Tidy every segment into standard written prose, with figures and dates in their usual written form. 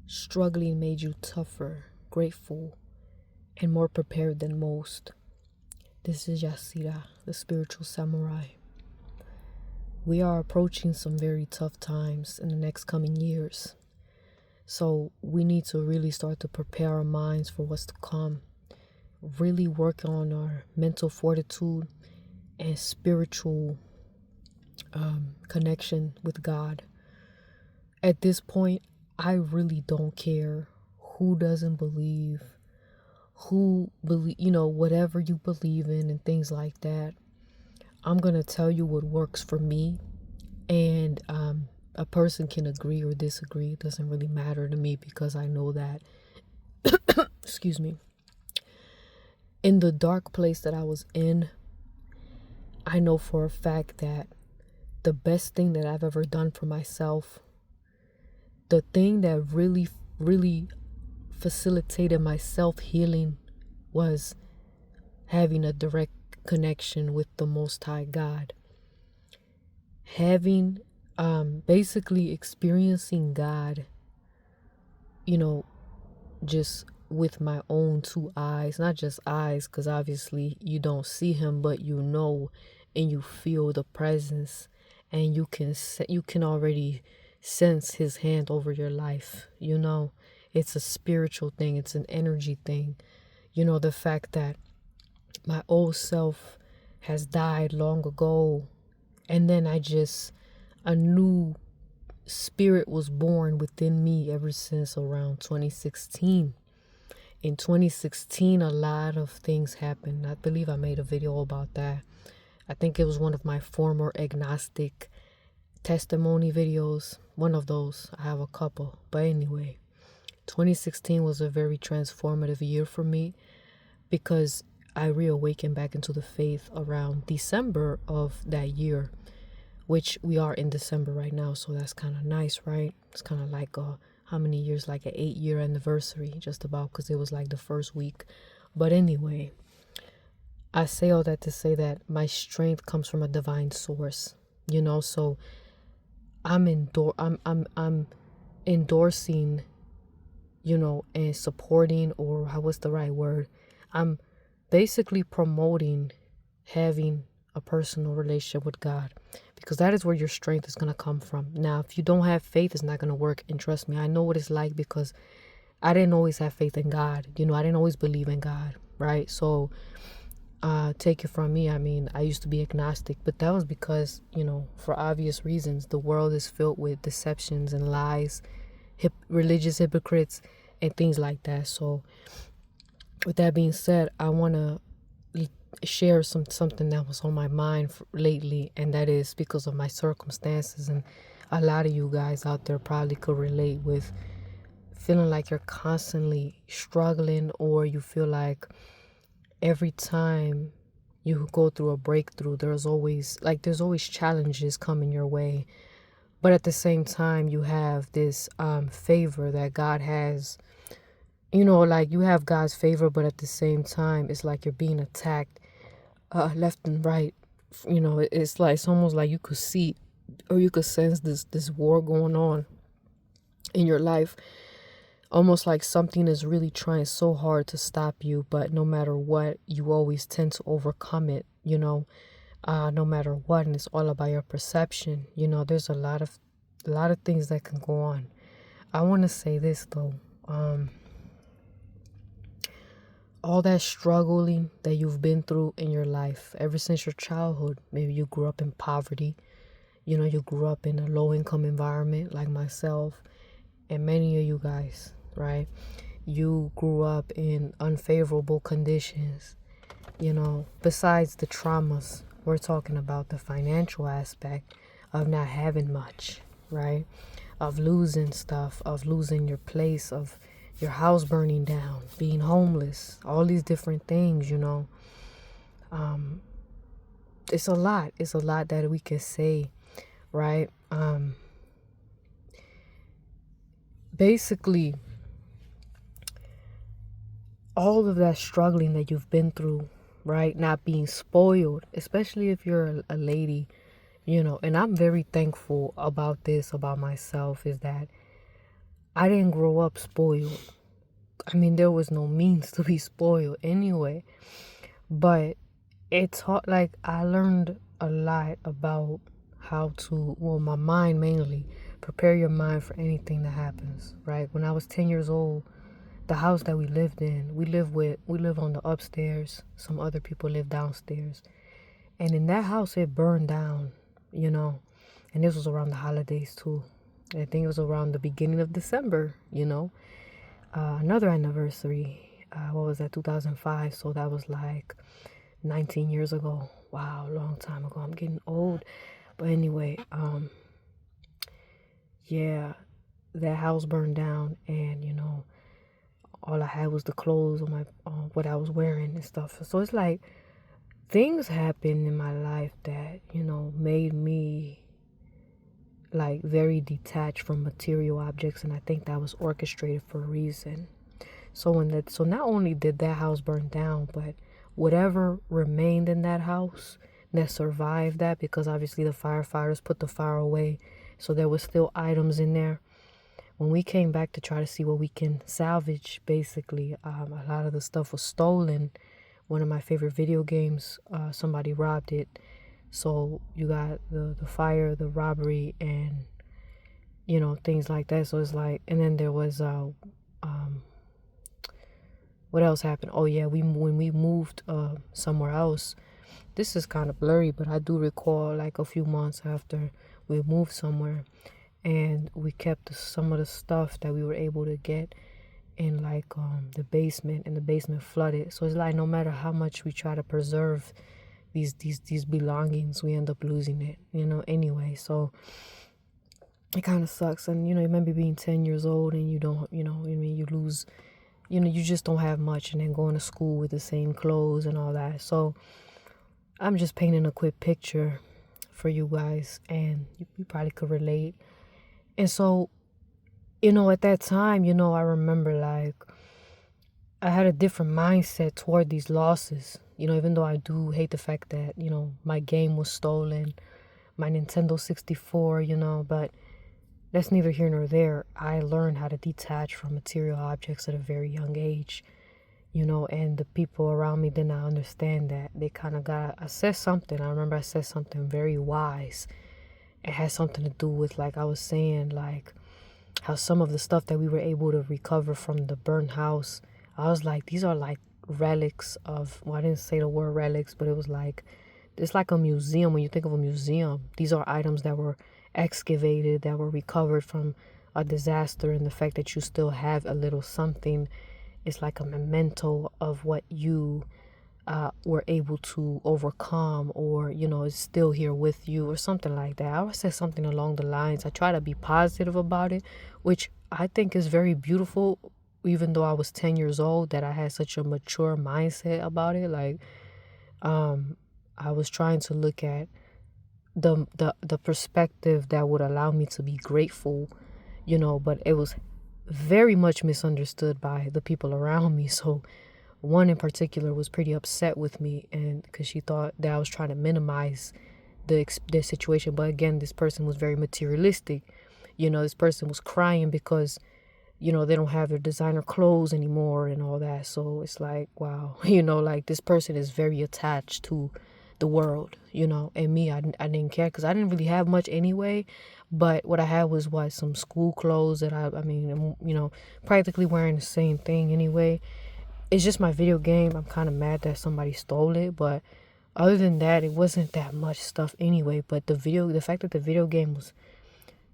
Struggling made you tougher, grateful, and more prepared than most. This is Yasira, the spiritual samurai. We are approaching some very tough times in the next coming years. So we need to really start to prepare our minds for what's to come. Really work on our mental fortitude and spiritual connection with God. At this point, I really don't care who doesn't believe, whatever you believe in and things like that. I'm going to tell you what works for me, and a person can agree or disagree. It doesn't really matter to me because I know that, excuse me, in the dark place that I was in, I know for a fact that the best thing that I've ever done for myself, the thing that really, really facilitated my self-healing was having a direct connection with the Most High God. Having, basically experiencing God, just with my own two eyes, not just eyes, because obviously you don't see him, but and you feel the presence, and you can already sense his hand over your life. It's a spiritual thing. It's an energy thing. The fact that my old self has died long ago, and then a new spirit was born within me ever since around 2016. In 2016, a lot of things happened. I believe I made a video about that. I think it was one of my former agnostic testimony videos. One of those. I have a couple. But anyway, 2016 was a very transformative year for me because I reawakened back into the faith around December of that year, which we are in December right now. So that's kind of nice, right? It's kind of like how many years, like an 8-year anniversary, just about, because it was like the first week. But anyway, I say all that to say that my strength comes from a divine source, so I'm endorsing, and supporting, or what's the right word? I'm basically promoting having a personal relationship with God, because that is where your strength is going to come from. Now, if you don't have faith, it's not going to work. And trust me, I know what it's like, because I didn't always have faith in God. I didn't always believe in God, right? So take it from me. I mean, I used to be agnostic, but that was because, for obvious reasons, the world is filled with deceptions and lies, religious hypocrites, and things like that. So with that being said, I want to share something that was on my mind lately, and that is because of my circumstances. And a lot of you guys out there probably could relate with feeling like you're constantly struggling, or you feel like every time you go through a breakthrough, there's always challenges coming your way. But at the same time, you have this favor that God has. You have God's favor, but at the same time, it's like you're being attacked left and right. It's almost like you could see, or you could sense this war going on in your life. Almost like something is really trying so hard to stop you, but no matter what, you always tend to overcome it, no matter what. And it's all about your perception. There's a lot of things that can go on. I want to say this though. All that struggling that you've been through in your life ever since your childhood, maybe you grew up in poverty, you grew up in a low-income environment like myself and many of you guys, right? You grew up in unfavorable conditions, besides the traumas. We're talking about the financial aspect of not having much, right? Of losing stuff, of losing your place, of your house burning down, being homeless, all these different things, It's a lot. It's a lot that we can say, right? Basically, all of that struggling that you've been through, right? Not being spoiled, especially if you're a lady, and I'm very thankful about this, about myself, is that I didn't grow up spoiled. I mean, there was no means to be spoiled anyway. But it taught, like, I learned a lot about how to, well, my mind mainly, prepare your mind for anything that happens, right? When I was 10 years old, the house that we lived in, we live on the upstairs. Some other people live downstairs. And in that house, it burned down, you know. And this was around the holidays too. I think it was around the beginning of December, you know. Another anniversary, what was that, 2005? So that was like 19 years ago. Wow, long time ago. I'm getting old. But anyway, yeah, that house burned down, and you know, all I had was the clothes on my, what I was wearing and stuff. So it's like things happened in my life that, you know, made me like very detached from material objects, and I think that was orchestrated for a reason. So not only did that house burn down, but whatever remained in that house that survived that, because obviously the firefighters put the fire away, so there was still items in there. When we came back to try to see what we can salvage, basically, a lot of the stuff was stolen. One of my favorite video games, somebody robbed it. So you got the fire, the robbery, and you know, things like that. So it's like, and then there was what else happened? Oh yeah, when we moved somewhere else. This is kind of blurry, but I do recall like a few months after we moved somewhere, and we kept some of the stuff that we were able to get in like the basement, and the basement flooded. So it's like no matter how much we try to preserve these belongings, we end up losing it, you know, anyway. So it kind of sucks. And you know, you remember being 10 years old and you don't, you know, I mean, you lose, you know, you just don't have much, and then going to school with the same clothes and all that. So I'm just painting a quick picture for you guys, and you probably could relate. And so, you know, at that time, you know, I remember like I had a different mindset toward these losses. You know, even though I do hate the fact that, you know, my game was stolen, my Nintendo 64, you know, but that's neither here nor there. I learned how to detach from material objects at a very young age, you know, and the people around me did not understand that. They kind of I said something. I remember I said something very wise. It had something to do with, like I was saying, like how some of the stuff that we were able to recover from the burnt house, I was like, these are like relics of, well, I didn't say the word relics, but it was like, it's like a museum. When you think of a museum, these are items that were excavated, that were recovered from a disaster, and the fact that you still have a little something is like a memento of what you were able to overcome, or you know, is still here with you, or something like that. I always say something along the lines. I try to be positive about it, which I think is very beautiful, even though I was 10 years old, that I had such a mature mindset about it. Like I was trying to look at the perspective that would allow me to be grateful, you know, but it was very much misunderstood by the people around me. So one in particular was pretty upset with me, and because she thought that I was trying to minimize the situation. But again, this person was very materialistic. You know, this person was crying because, you know, they don't have their designer clothes anymore and all that. So it's like, wow, you know, like this person is very attached to the world, you know. And me, I didn't care, because I didn't really have much anyway. But what I had was some school clothes that I mean, you know, practically wearing the same thing anyway. It's just my video game. I'm kind of mad that somebody stole it, but other than that, it wasn't that much stuff anyway. But the fact that the video game was,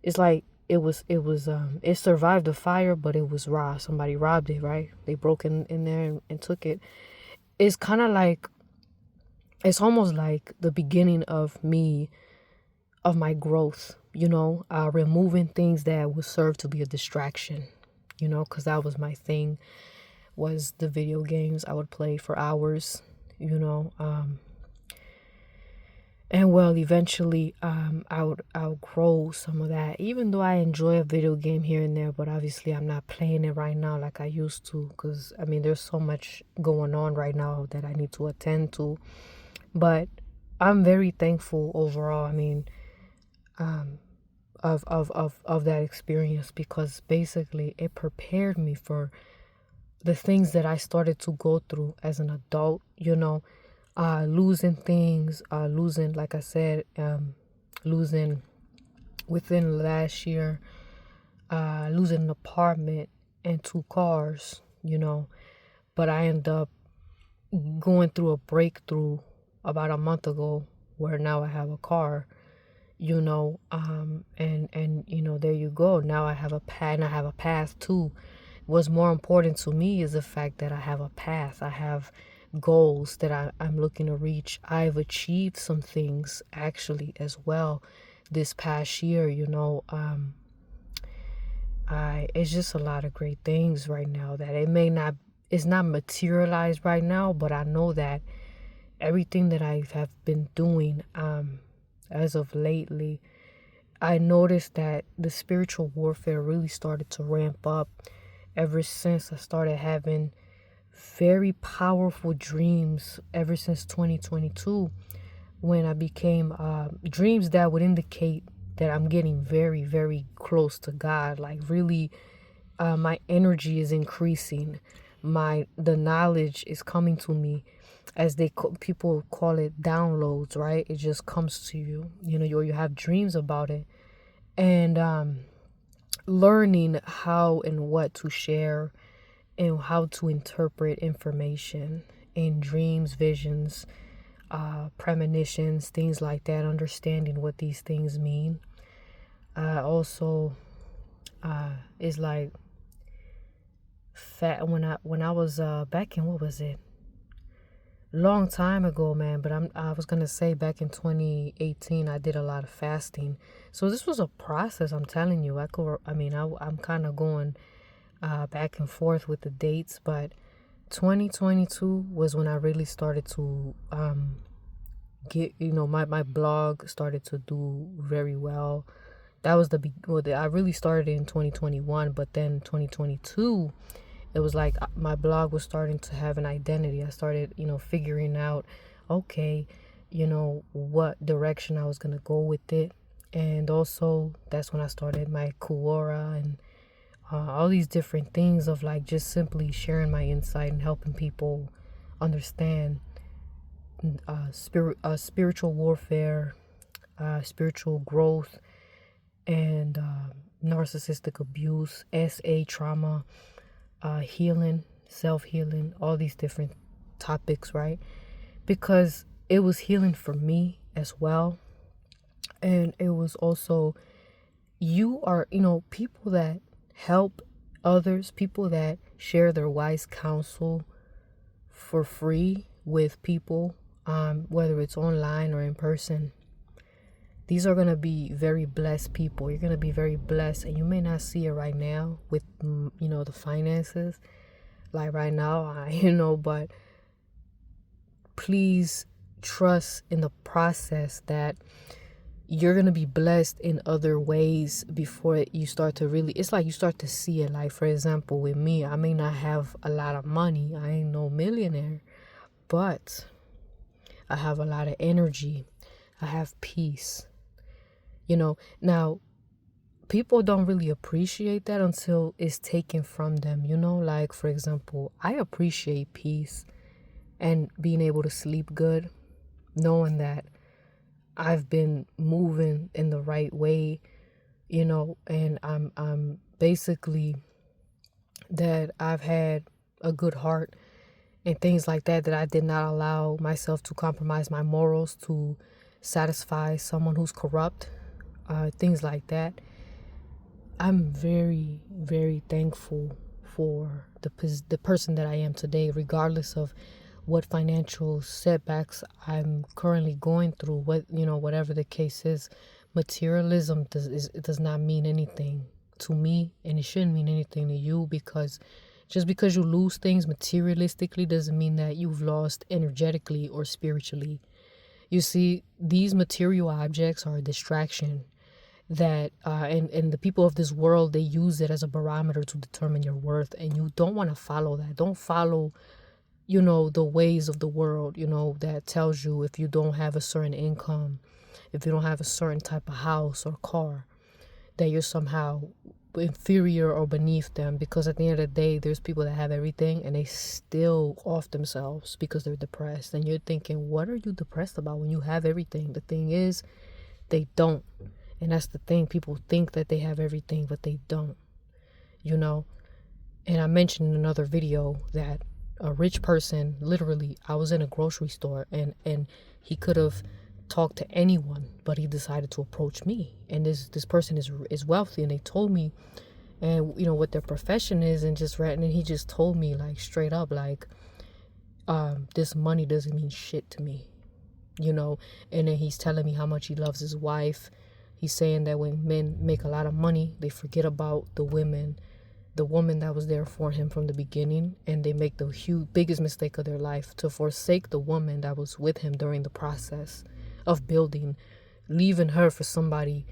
it's like it survived the fire, but it was raw. Somebody robbed it, right? They broke in there and took it. It's kind of like, it's almost like the beginning of my growth, you know, removing things that would serve to be a distraction, you know, because that was my thing, was the video games. I would play for hours, you know, and well, eventually, I would outgrow some of that, even though I enjoy a video game here and there. But obviously, I'm not playing it right now like I used to, because I mean, there's so much going on right now that I need to attend to. But I'm very thankful overall. I mean, of that experience, because basically it prepared me for the things that I started to go through as an adult, losing things, losing, like I said, losing within last year, losing an apartment and 2 cars, but I ended up going through a breakthrough about a month ago where now I have a car, and there you go. Now I have a path, and I have a path too. What's more important to me is the fact that I have a path. I have goals that I'm looking to reach. I've achieved some things actually as well this past year, it's just a lot of great things right now that it's not materialized right now, but I know that everything that I have been doing as of lately, I noticed that the spiritual warfare really started to ramp up ever since I started having very powerful dreams ever since 2022, when I became dreams that would indicate that I'm getting very, very close to God. Like really, my energy is increasing. The knowledge is coming to me, as people call it, downloads. Right? It just comes to you. You have dreams about it, and learning how and what to share and how to interpret information in dreams, visions, premonitions, things like that, understanding what these things mean. Also, is like fat when I was back in, what was it? Long time ago, man. But I was gonna say back in 2018, I did a lot of fasting. So this was a process. I'm telling you, I'm kind of going back and forth with the dates, but 2022 was when I really started to get, my blog started to do very well. That was I really started in 2021, but then 2022, it was like my blog was starting to have an identity. I started, figuring out, okay, what direction I was going to go with it. And also that's when I started my Quora and all these different things of like just simply sharing my insight and helping people understand spiritual warfare, spiritual growth, and narcissistic abuse, SA trauma, healing, self-healing, all these different topics, right? Because it was healing for me as well. And it was also, people that help others, people that share their wise counsel for free with people, whether it's online or in person. These are going to be very blessed people. You're going to be very blessed, and you may not see it right now with, the finances, like right now, but please trust in the process that you're going to be blessed in other ways before you start to really, it's like you start to see it. Like, for example, with me, I may not have a lot of money. I ain't no millionaire, but I have a lot of energy. I have peace. Now people don't really appreciate that until it's taken from them, like, for example, I appreciate peace and being able to sleep good, knowing that I've been moving in the right way, and I'm basically that I've had a good heart and things like that I did not allow myself to compromise my morals to satisfy someone who's corrupt, things like that. I'm very, very thankful for the person that I am today, regardless of what financial setbacks I'm currently going through. Whatever the case is, materialism does not mean anything to me, and it shouldn't mean anything to you, because just because you lose things materialistically doesn't mean that you've lost energetically or spiritually. You see, these material objects are a distraction that and the people of this world, they use it as a barometer to determine your worth, and you don't want to follow that. Don't follow the ways of the world, that tells you if you don't have a certain income, if you don't have a certain type of house or car, that you're somehow inferior or beneath them, because at the end of the day, there's people that have everything and they still off themselves because they're depressed. And you're thinking, what are you depressed about when you have everything? The thing is, they don't. And that's the thing. People think that they have everything, but they don't, you know. And I mentioned in another video that a rich person, literally, I was in a grocery store and he could have talked to anyone, but he decided to approach me. And this person is wealthy, and they told me, and you know, what their profession is, and he just told me, like, straight up, like, this money doesn't mean shit to me, you know. And then he's telling me how much he loves his wife. He's saying that when men make a lot of money, they forget about the woman that was there for him from the beginning, and they make the biggest mistake of their life to forsake the woman that was with him during the process of building, leaving her for somebody,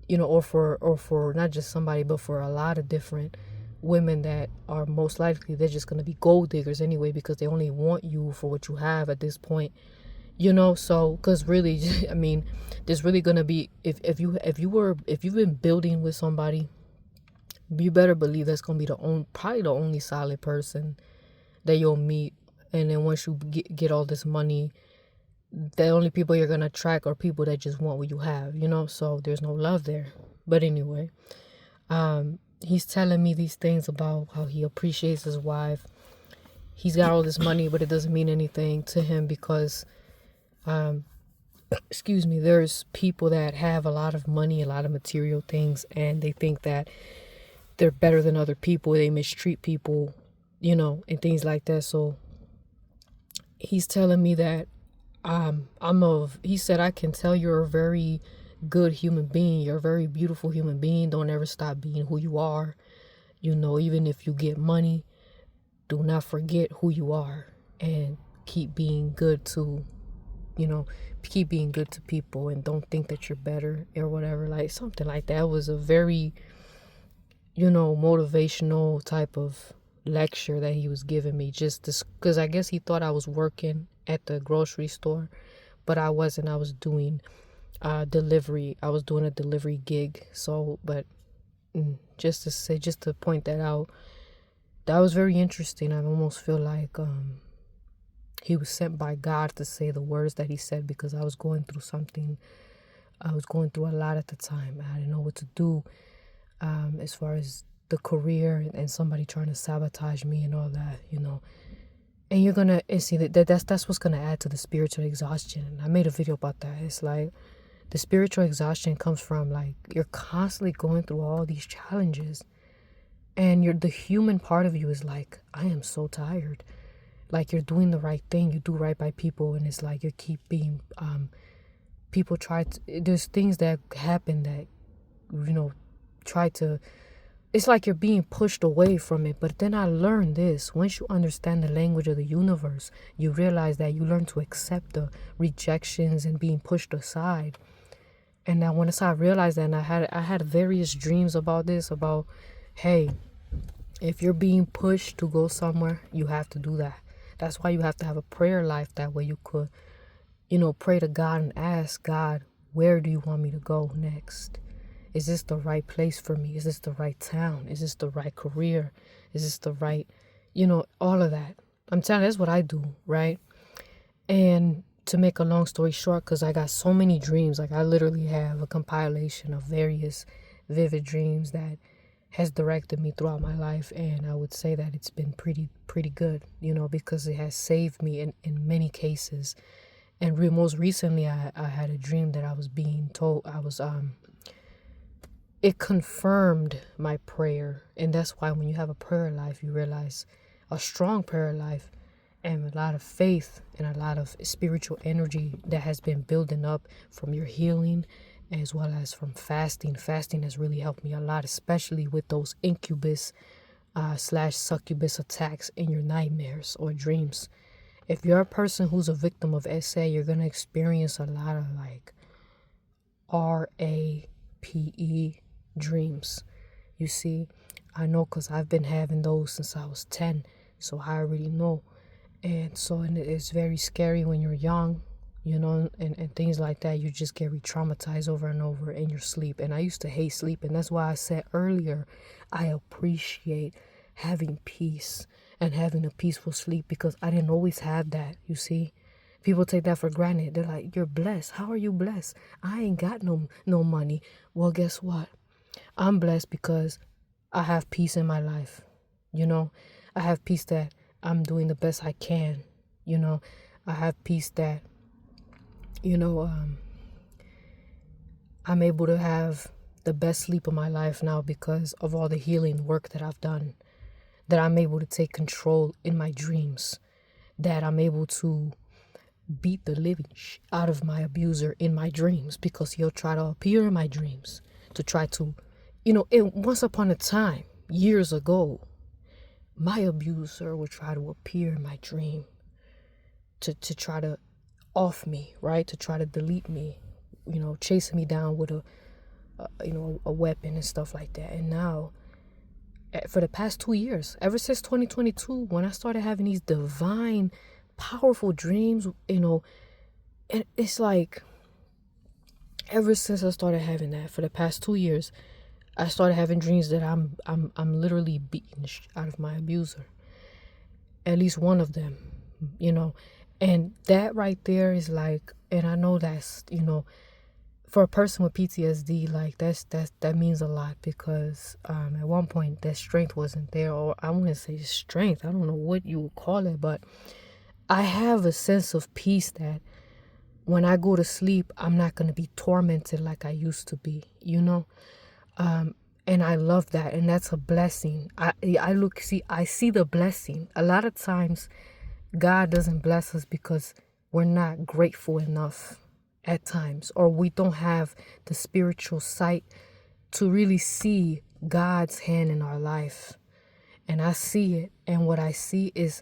you know, or for not just somebody, but for a lot of different women that are most likely, they're just going to be gold diggers anyway, because they only want you for what you have at this point, you know. So because really, I mean, there's really going to be, if you've been building with somebody, you better believe that's going to be probably the only solid person that you'll meet. And then once you get all this money, the only people you're going to attract are people that just want what you have, you know. So there's no love there. But anyway, he's telling me these things about how he appreciates his wife. He's got all this money, but it doesn't mean anything to him because there's people that have a lot of money, a lot of material things, and they think that they're better than other people. They mistreat people, you know, and things like that. So he's telling me that he said, I can tell you're a very good human being. You're a very beautiful human being. Don't ever stop being who you are. You know, even if you get money, do not forget who you are and keep being good to, you know, keep being good to people, and don't think that you're better or whatever, like something like that. It was a very, you know, motivational type of lecture that he was giving me, just because I guess he thought I was working at the grocery store, but I wasn't. I was doing delivery. I was doing a delivery gig. So, but just to point that out, that was very interesting. I almost feel like he was sent by God to say the words that he said, because I was going through something. I was going through a lot at the time. I didn't know what to do as far as the career, and somebody trying to sabotage me and all that, you know. And you're gonna see that's what's gonna add to the spiritual exhaustion. I made a video about that. It's like the spiritual exhaustion comes from, like, you're constantly going through all these challenges, and the human part of you is like, I am so tired. Like, you're doing the right thing, you do right by people, and it's like you keep being people there's things that happen that, you know, it's like you're being pushed away from it. But then I learned this: once you understand the language of the universe, you realize that you learn to accept the rejections and being pushed aside. And now once I realized that, and I had various dreams about this, about, hey, if you're being pushed to go somewhere, you have to do that. That's why you have to have a prayer life. That way you could, you know, pray to God and ask God, where do you want me to go next? Is this the right place for me? Is this the right town? Is this the right career? Is this the right, you know, all of that. I'm telling you, that's what I do, right? And to make a long story short, because I got so many dreams, like I literally have a compilation of various vivid dreams that has directed me throughout my life. And I would say that it's been pretty good, you know, because it has saved me in many cases. And most recently, I had a dream that I was being told it confirmed my prayer. And that's why when you have a prayer life, you realize a strong prayer life and a lot of faith and a lot of spiritual energy that has been building up from your healing, as well as from fasting. Fasting has really helped me a lot, especially with those incubus / succubus attacks in your nightmares or dreams. If you're a person who's a victim of SA, you're going to experience a lot of like RAPE dreams. You see, I know because I've been having those since I was 10, so I already know. And so it's very scary when you're young, and things like that. You just get re-traumatized over and over in your sleep. And I used to hate sleep. And that's why I said earlier, I appreciate having peace and having a peaceful sleep, because I didn't always have that, you see. People take that for granted. They're like, you're blessed. How are you blessed? I ain't got no money. Well, guess what? I'm blessed because I have peace in my life. I have peace that I'm doing the best I can. I have peace that, I'm able to have the best sleep of my life now because of all the healing work that I've done, that I'm able to take control in my dreams, that I'm able to beat the living out of my abuser in my dreams, because he'll try to appear in my dreams to try to, once upon a time, years ago, my abuser would try to appear in my dream to try to off me, right? To try to delete me, chasing me down with a weapon and stuff like that. And now, for the past 2 years, ever since 2022, when I started having these divine, powerful dreams, and it's like, ever since I started having that, for the past 2 years, I started having dreams that I'm literally beaten out of my abuser. At least one of them, and that right there is like, and I know that's, for a person with PTSD, like that means a lot, because at one point that strength wasn't there, or I wouldn't say strength, I don't know what you would call it, but I have a sense of peace that when I go to sleep, I'm not going to be tormented like I used to be, and I love that, and that's a blessing. I see the blessing. A lot of times God doesn't bless us because we're not grateful enough at times, or we don't have the spiritual sight to really see God's hand in our life. And I see it, and what I see is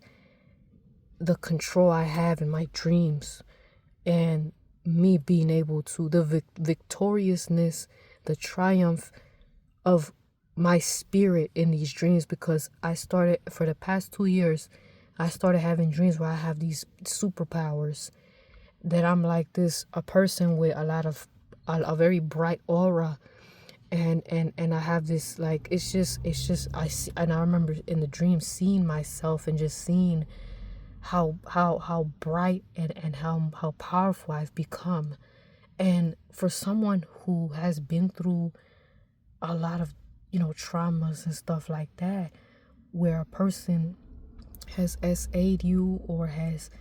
the control I have in my dreams, and me being able to, the victoriousness, the triumph of my spirit in these dreams, because I started, for the past 2 years, I started having dreams where I have these superpowers, that I'm like a person with a very bright aura, and I have this, like, it's just I see, and I remember in the dream seeing myself and just seeing how bright and how powerful I've become. And for someone who has been through a lot of traumas and stuff like that, where a person has SA'd you or has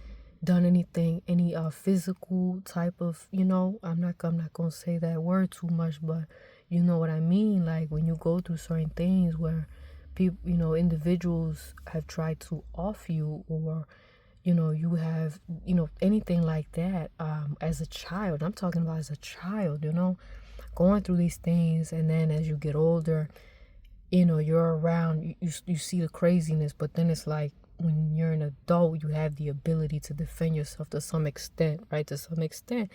done anything, any physical type of, I'm not gonna say that word too much, but you know what I mean. Like, when you go through certain things where people, individuals have tried to off you, or you have, anything like that, as a child. I'm talking about as a child, going through these things, and then as you get older, you're around, you see the craziness, but then it's like, when you're an adult, you have the ability to defend yourself to some extent, right? To some extent,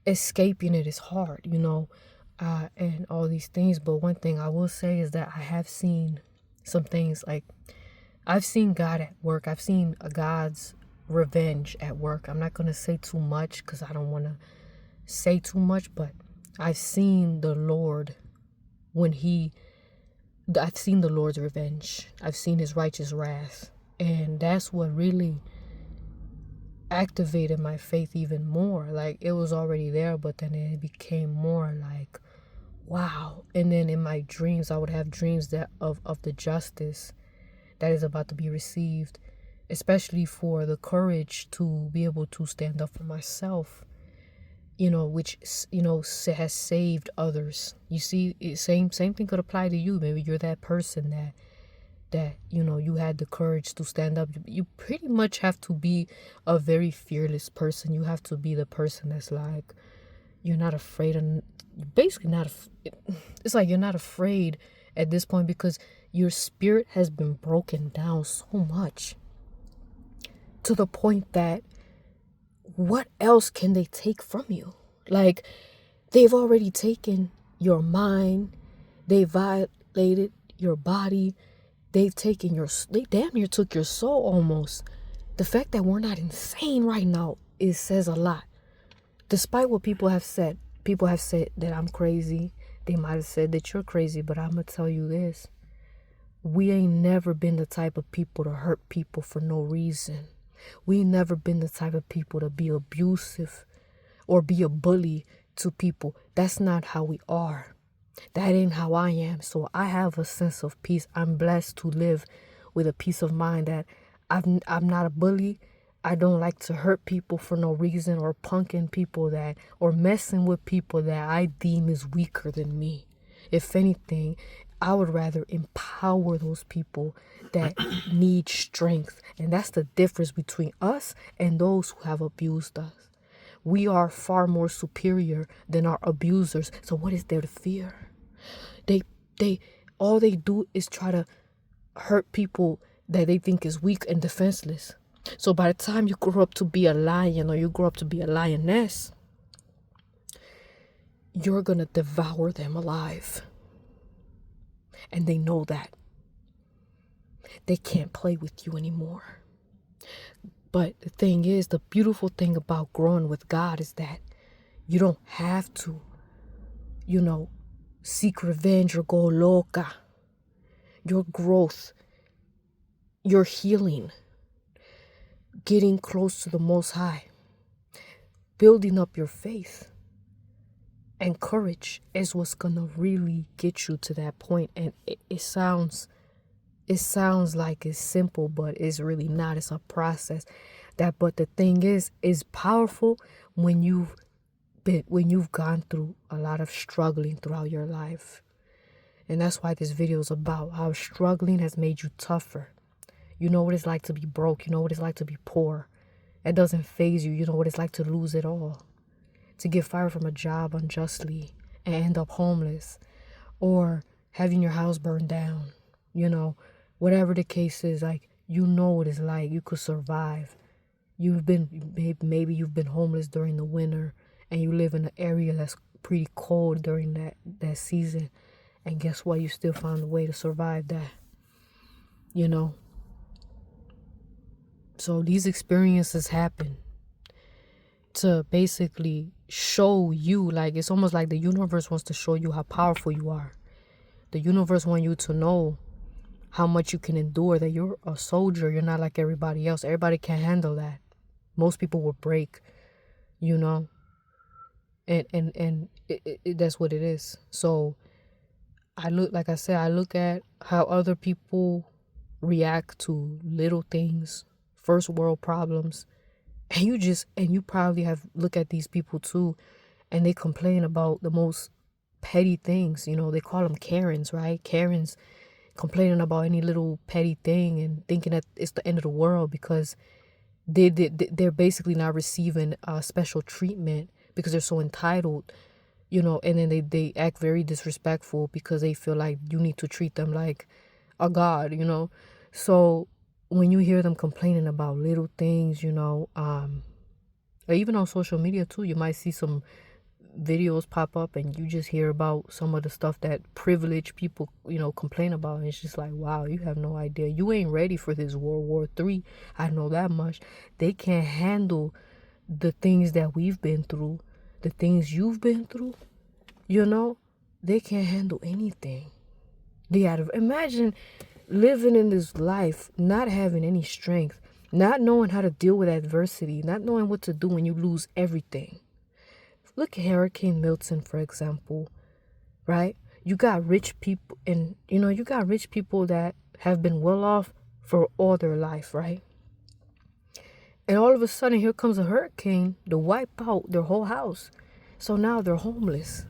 escaping it is hard, and all these things. But one thing I will say is that I have seen some things, like, I've seen God at work. I've seen God's revenge at work. I'm not going to say too much because I don't want to say too much, but I've seen the Lord I've seen the Lord's revenge. I've seen his righteous wrath. And that's what really activated my faith even more. Like, it was already there, but then it became more like, wow. And then in my dreams, I would have dreams that of the justice that is about to be received, especially for the courage to be able to stand up for myself, which, has saved others. You see, same thing could apply to you. Maybe you're that person that you had the courage to stand up. You pretty much have to be a very fearless person. You have to be the person that's like, you're not afraid, and basically it's like you're not afraid at this point, because your spirit has been broken down so much to the point that what else can they take from you? Like, they've already taken your mind, they violated your body, they damn near took your soul almost. The fact that we're not insane right now, it says a lot. Despite what people have said that I'm crazy. They might have said that you're crazy, but I'm going to tell you this. We ain't never been the type of people to hurt people for no reason. We ain't never been the type of people to be abusive or be a bully to people. That's not how we are. That ain't how I am. So I have a sense of peace. I'm blessed to live with a peace of mind that I'm not a bully. I don't like to hurt people for no reason, or punking people that, or messing with people that I deem is weaker than me. If anything, I would rather empower those people that need strength. And that's the difference between us and those who have abused us. We are far more superior than our abusers. So what is there to fear? All they do is try to hurt people that they think is weak and defenseless. So by the time you grow up to be a lion or you grow up to be a lioness, you're going to devour them alive. And they know that. They can't play with you anymore. But the thing is, the beautiful thing about growing with God is that you don't have to, seek revenge or go loca. Your growth, your healing, getting close to the Most High, building up your faith and courage is what's gonna really get you to that point. And it sounds like it's simple, but it's really not. It's a process. But the thing is powerful when you've gone through a lot of struggling throughout your life. And that's why this video is about how struggling has made you tougher. You know what it's like to be broke. You know what it's like to be poor. It doesn't faze you. You know what it's like to lose it all. To get fired from a job unjustly and end up homeless. Or having your house burned down. Whatever the case is, like, you know what it's like. You could survive. Maybe you've been homeless during the winter and you live in an area that's pretty cold during that season. And guess what? You still found a way to survive that. So these experiences happen to basically show you, like, it's almost like the universe wants to show you how powerful you are. The universe wants you to know how much you can endure, that you're a soldier. You're not like everybody else. Everybody can't handle that. Most people will break, and that's what it is. So I look at how other people react to little things, first world problems, and you probably have look at these people too, and they complain about the most petty things. They call them Karens, right? Karens complaining about any little petty thing and thinking that it's the end of the world because they're basically not receiving special treatment because they're so entitled, and then they act very disrespectful because they feel like you need to treat them like a god, So when you hear them complaining about little things, or even on social media too, you might see some videos pop up and you just hear about some of the stuff that privileged people, complain about. And it's just like, wow, you have no idea. You ain't ready for this World War III. I know that much. They can't handle the things that we've been through, the things you've been through, they can't handle anything. Imagine living in this life, not having any strength, not knowing how to deal with adversity, not knowing what to do when you lose everything. Look at Hurricane Milton, for example, right? You got rich people and, you got rich people that have been well off for all their life, right? And all of a sudden, here comes a hurricane to wipe out their whole house. So now they're homeless.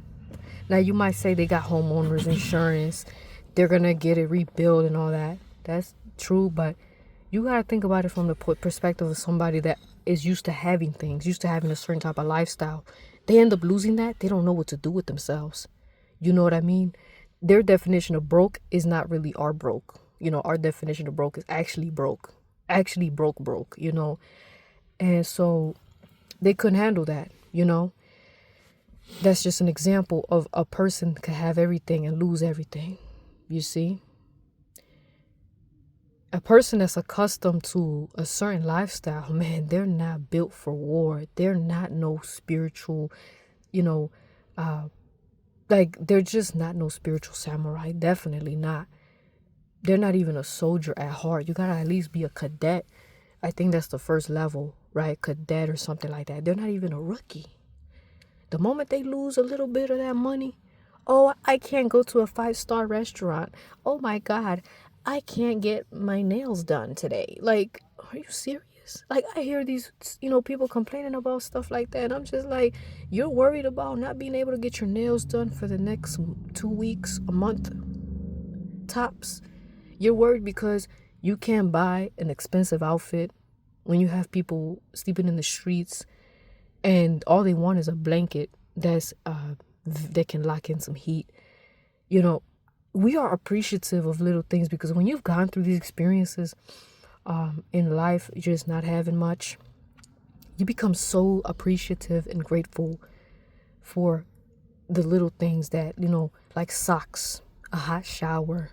Now, you might say they got homeowners insurance. They're going to get it rebuilt and all that. That's true, but you got to think about it from the perspective of somebody that is used to having things, used to having a certain type of lifestyle. They end up losing that. They don't know what to do with themselves. You know what I mean? Their definition of broke is not really our broke. Our definition of broke is actually broke. Actually broke, And so they couldn't handle that, That's just an example of a person could have everything and lose everything, you see? A person that's accustomed to a certain lifestyle, man, they're not built for war. They're not no spiritual, you know, like they're just not no spiritual samurai. Definitely not. They're not even a soldier at heart. You gotta at least be a cadet. I think that's the first level, right? Cadet or something like that. They're not even a rookie. The moment they lose a little bit of that money, oh, I can't go to a 5-star restaurant. Oh my God, I can't get my nails done today. Like, are you serious? Like, I hear these, people complaining about stuff like that. And I'm just like, you're worried about not being able to get your nails done for the next 2 weeks, a month, tops. You're worried because you can't buy an expensive outfit when you have people sleeping in the streets and all they want is a blanket that can lock in some heat. We are appreciative of little things because when you've gone through these experiences in life, just not having much, you become so appreciative and grateful for the little things that, like socks, a hot shower,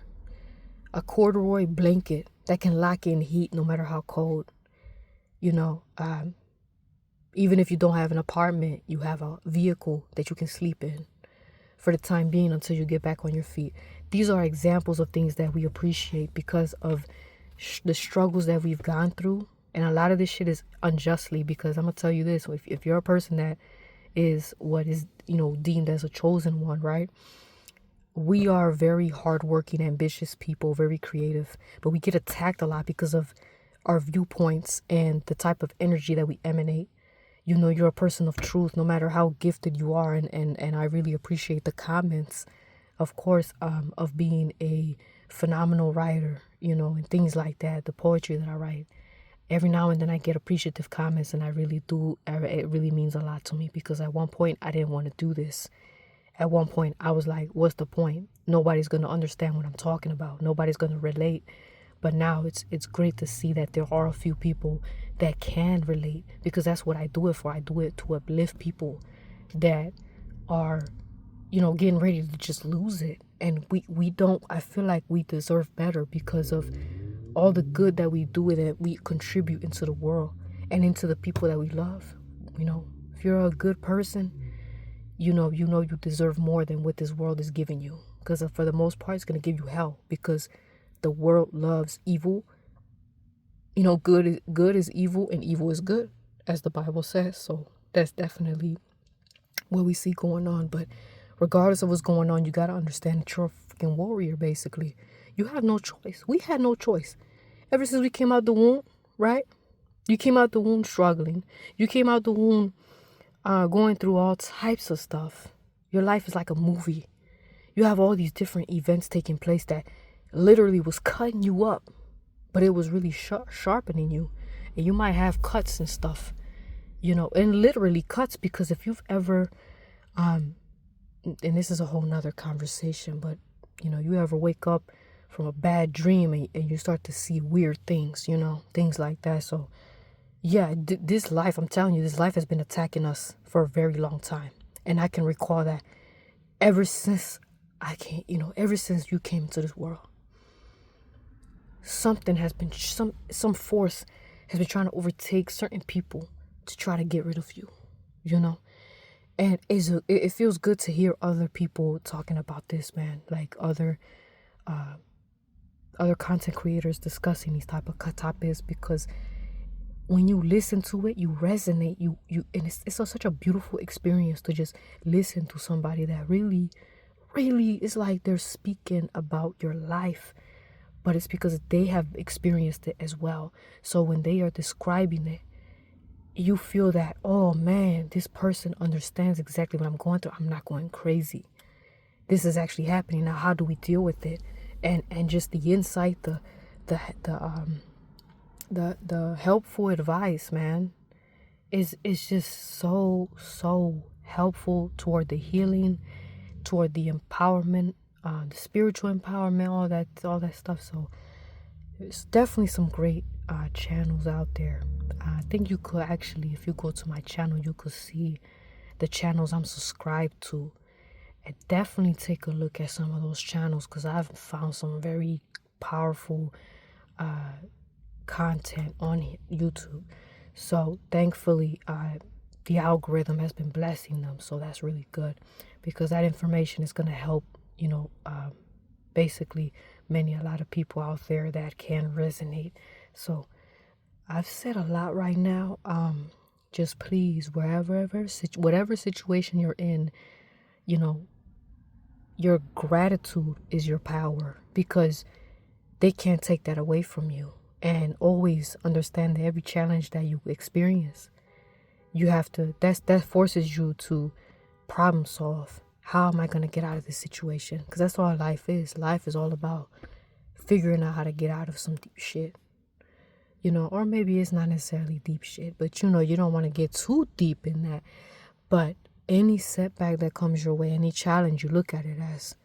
a corduroy blanket that can lock in heat no matter how cold. Even if you don't have an apartment, you have a vehicle that you can sleep in for the time being until you get back on your feet. These are examples of things that we appreciate because of the struggles that we've gone through. And a lot of this shit is unjustly, because I'm going to tell you this. If you're a person that is what is, deemed as a chosen one, right? We are very hardworking, ambitious people, very creative, but we get attacked a lot because of our viewpoints and the type of energy that we emanate. You're a person of truth, no matter how gifted you are. And I really appreciate the comments, of course, of being a phenomenal writer, and things like that, the poetry that I write. Every now and then I get appreciative comments, and I really do. It really means a lot to me, because at one point I didn't want to do this. At one point I was like, what's the point? Nobody's going to understand what I'm talking about. Nobody's going to relate. But now it's great to see that there are a few people that can relate, because that's what I do it for. I do it to uplift people that are, getting ready to just lose it. And we don't, I feel like we deserve better because of all the good that we do and that we contribute into the world and into the people that we love. If you're a good person, you deserve more than what this world is giving you. Because for the most part, it's going to give you hell, because the world loves evil. Good is evil and evil is good, as the Bible says. So that's definitely what we see going on. But regardless of what's going on, you got to understand that you're a freaking warrior, basically. You have no choice. We had no choice. Ever since we came out the womb, right? You came out the womb struggling. You came out the womb going through all types of stuff. Your life is like a movie. You have all these different events taking place that literally was cutting you up, but it was really sharpening you. And you might have cuts and stuff, and literally cuts, because if you've ever, and this is a whole nother conversation, but you ever wake up from a bad dream and you start to see weird things, things like that. So yeah, this life, I'm telling you, this life has been attacking us for a very long time. And I can recall that ever since ever since you came into this world. Something has been, some force has been trying to overtake certain people to try to get rid of you, And it feels good to hear other people talking about this, man. Like other content creators discussing these type of topics, because when you listen to it, you resonate. You and it's such a beautiful experience to just listen to somebody that really, really is like they're speaking about your life. But it's because they have experienced it as well. So when they are describing it, you feel that, oh man, this person understands exactly what I'm going through. I'm not going crazy. This is actually happening. Now, how do we deal with it? And just the insight, the helpful advice, man, is just so helpful toward the healing, toward the empowerment, the spiritual empowerment, all that stuff. So there's definitely some great channels out there. I think you could actually, if you go to my channel, you could see the channels I'm subscribed to, and definitely take a look at some of those channels, because I've found some very powerful content on YouTube. So thankfully, the algorithm has been blessing them. So that's really good, because that information is going to help, basically a lot of people out there that can resonate. So I've said a lot right now. Just please, whatever situation you're in, your gratitude is your power, because they can't take that away from you. And always understand that every challenge that you experience, you have to, that forces you to problem solve. How am I going to get out of this situation? Because that's all life is. Life is all about figuring out how to get out of some deep shit. Or maybe it's not necessarily deep shit, but you don't want to get too deep in that. But any setback that comes your way, any challenge, you look at it as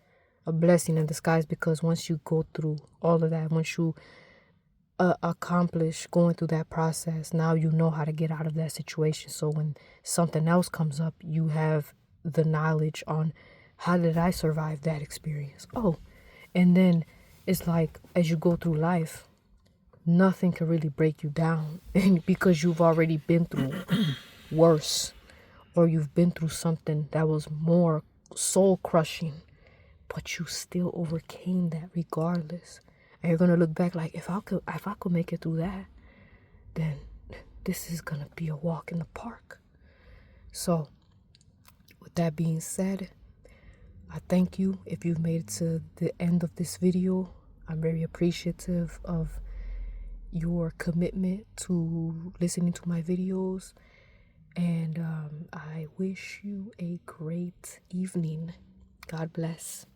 a blessing in disguise, because once you go through all of that, once you accomplish going through that process, now you know how to get out of that situation. So when something else comes up, you have the knowledge on how did I survive that experience. Oh, and then it's like, as you go through life, nothing can really break you down because you've already been through worse, or you've been through something that was more soul crushing, but you still overcame that regardless. And you're gonna look back like, if I could make it through that, then this is gonna be a walk in the park. So with that being said, I thank you if you've made it to the end of this video. I'm very appreciative of your commitment to listening to my videos, and I wish you a great evening. God bless.